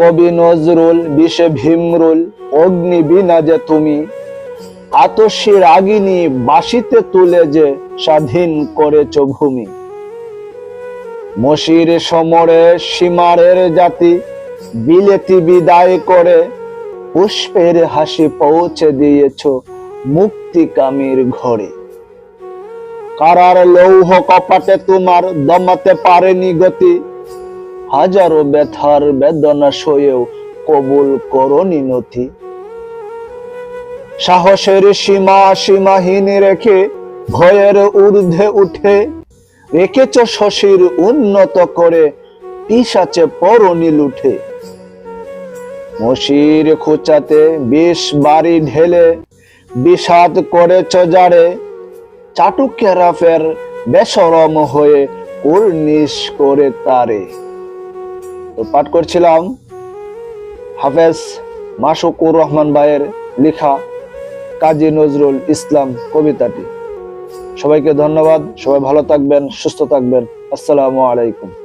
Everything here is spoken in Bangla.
কবি নজরুল বিষে ভীমরুল অগ্নি বিনা যে তুমি, আতশী রাগিনী বাঁশিতে তুলে যে স্বাধীন করেছ ভূমি। মশির সমরে সীমারের জাতি বিলেতি বিদায় করে, পুষ্পের হাসি পৌঁছে দিয়েছ মুক্তিকামীর ঘরে। কারার লৌহ কপাটে তোমার দমাতে পারেনি গতি, হাজারো ব্যথার বেদনা সয়েও কবুল করনি নথি। সাহসের সীমা সীমাহীন রেখে ভয়ের ঊর্ধ্বে উঠে, রেখেছ শশীর উন্নত করে পিশাচে পরনি লুঠে। মশির খোঁচাতে বিষ বাড়ি ঢেলে বিষাদ করেছ জারে, চাটুকেরা ফের বেশরম হয়ে কুর্নিশ করে তারে। তো পাঠ করছিলাম হাফেজ মাশকুর রহমান ভাইয়ের লেখা কাজী নজরুল ইসলাম কবিতাটি। সবাইকে ধন্যবাদ। সবাই ভালো থাকবেন, সুস্থ থাকবেন। আসসালামু আলাইকুম।